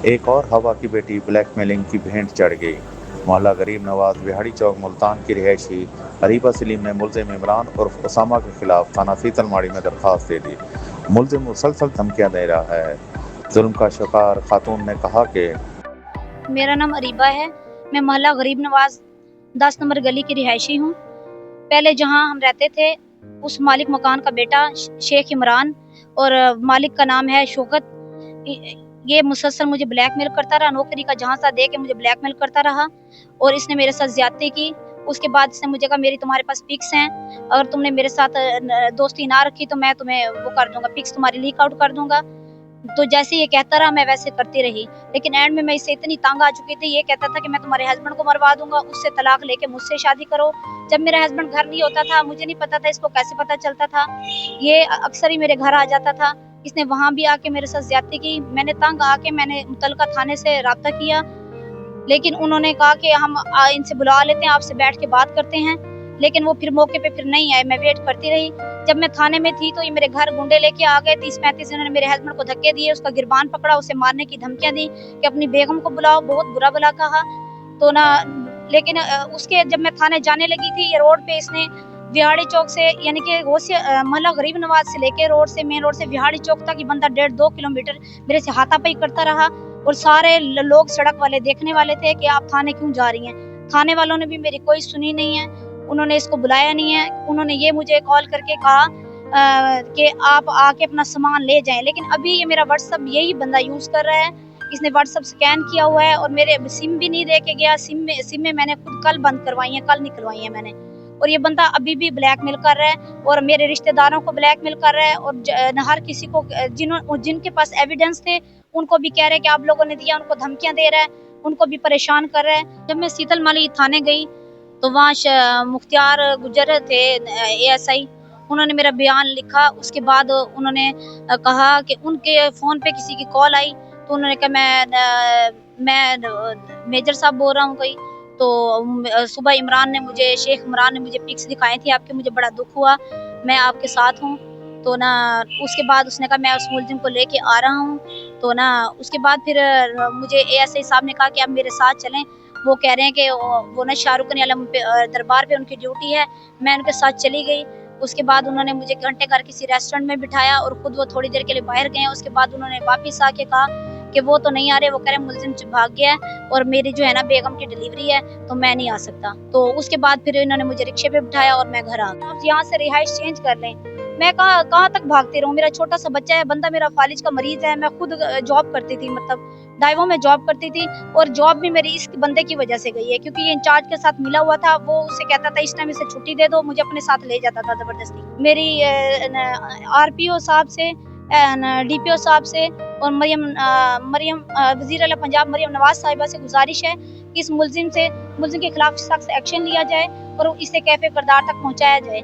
एक और हवा की बेटी ब्लैकमेलिंग की भेंट चढ़ गई। मोहल्ला गरीब नवाज बिहाड़ी चौक मुल्तान की रिहायशी अरीबा सलीम ने मुलजिम इमरान और उसामा के खिलाफ थाना सीतलमाड़ी में दरख्वास्त दे दी। मुलजिम मुसलसल धमकियां दे रहा है। जुल्म का शिकार खातून ने कहा कि मेरा नाम अरीबा है। मैं मोहल्ला गरीब नवाज 10 नंबर गली की रिहायशी हूँ। पहले जहाँ हम रहते थे उस मालिक मकान का बेटा शेख इमरान और मालिक का नाम है शौकत, ये मुसलसल मुझे ब्लैकमेल करता रहा, नौकरी का झांसा दे के मुझे ब्लैकमेल करता रहा और इसने मेरे साथ ज्यादती की। उसके बाद इसने मुझे कहा मेरी तुम्हारे पास पिक्स हैं, अगर तुमने मेरे साथ दोस्ती ना रखी तो मैं तुम्हें वो कर दूंगा, पिक्स तुम्हारी लीक आउट कर दूंगा। तो जैसे ये कहता रहा मैं वैसे करती रही, लेकिन एंड में मैं इससे इतनी तंग आ चुकी थी। ये कहता था कि मैं तुम्हारे हस्बैंड को मरवा दूंगा, उससे तलाक लेके मुझसे शादी करो। जब मेरा हस्बैंड घर नहीं होता था, मुझे नहीं पता था, इसको कैसे पता चलता था, ये अक्सर ही मेरे घर आ जाता था। इसने वहां भी आके मेरे साथ ज्यादती की। मैंने तंग आके मैंने मुतलका थाने से राब्ता किया, लेकिन उन्होंने कहा कि हम इनसे बुला लेते हैं, आपसे बैठ के बात करते हैं, लेकिन वो फिर मौके पे फिर नहीं आए। मैं वेट करती रही। जब मैं थाने में थी तो ये मेरे घर गुंडे लेके आ गए 30-35। इन्होंने मेरे हस्बैंड को धक्के दिए, उसका गिरबान पकड़ा, उसे मारने की धमकियां दी कि अपनी बेगम को बुलाओ, बहुत बुरा भला कहा। तो ना, लेकिन उसके जब मैं थाने जाने लगी थी, ये रोड पे इसने विहाड़ी चौक से यानी कि मोहल्ला गरीब नवाज से लेके रोड से मेन रोड से विहाड़ी चौक तक ये बंदा 1.5-2 किलोमीटर मेरे से हाथापाई करता रहा। और सारे लोग सड़क वाले देखने वाले थे कि आप थाने क्यों जा रही हैं। थाने वालों ने भी मेरी कोई सुनी नहीं है, उन्होंने इसको बुलाया नहीं है। उन्होंने ये मुझे कॉल करके कहा कि आप आके अपना सामान ले जाएं, लेकिन अभी ये मेरा व्हाट्सएप यही बंदा यूज कर रहा है। इसने व्हाट्सएप स्कैन किया हुआ है और मेरे सिम भी नहीं दे के गया। सिम में मैंने खुद कल बंद करवाई है, कल निकलवाई है मैंने। और ये बंदा अभी भी ब्लैकमेल कर रहा है और मेरे रिश्तेदारों को ब्लैकमेल कर रहा है और हर किसी को जिनके पास एविडेंस थे उनको भी कह रहे हैं कि आप लोगों ने दिया, उनको धमकियां दे रहा है, उनको भी परेशान कर रहा है। जब मैं सीतलमाली थाने गई तो वहाँ मुख्तियार गुजर थे एएसआई, उन्होंने मेरा बयान लिखा। उसके बाद उन्होंने कहा कि उनके फोन पे किसी की कॉल आई, तो उन्होंने कहा मैं मेजर साहब बोल रहा हूँ कोई। तो सुबह शेख इमरान ने मुझे पिक्स दिखाई थी आपके, मुझे बड़ा दुख हुआ, मैं आपके साथ हूँ। तो ना उसके बाद उसने कहा मैं उस मुलजिम को लेके आ रहा हूँ। तो ना उसके बाद फिर मुझे एएसआई साहब ने कहा कि आप मेरे साथ चलें। वो कह रहे हैं कि वो ना शाहरुख आलम दरबार पे उनकी ड्यूटी है। मैं उनके साथ चली गई। उसके बाद उन्होंने मुझे घंटे घर किसी रेस्टोरेंट में बिठाया और खुद वो थोड़ी देर के लिए बाहर गए। उसके बाद उन्होंने वापस आके कहा कि वो तो नहीं आ रहे, वो कह रहे मुलजिम भाग गया है और मेरी जो है ना बेगम की डिलीवरी है तो मैं नहीं आ सकता। तो उसके बाद फिर इन्होंने मुझे रिक्शे पे बिठाया और मैं घर आ गई। आप यहाँ से रिहाइश चेंज कर लें। मैं कहाँ तक भागती रहूं, मेरा छोटा सा बच्चा है, बंदा मेरा फालिज का मरीज है। मैं खुद जॉब करती थी, मतलब डाइवो में जॉब करती थी, और जॉब भी मेरी इस बंदे की वजह से गई है, क्योंकि ये इंचार्ज के साथ मिला हुआ था। वो उसे कहता था इस टाइम इसे छुट्टी दे दो, मुझे अपने साथ ले जाता था जबरदस्ती। मेरी आरपीओ साहब से, डीपीओ साहब से और मरियम वजीर आला पंजाब मरियम नवाज साहिबा से गुजारिश है कि इस मुलजिम के खिलाफ सख्त एक्शन लिया जाए और इसे कैफे करदार तक पहुंचाया जाए।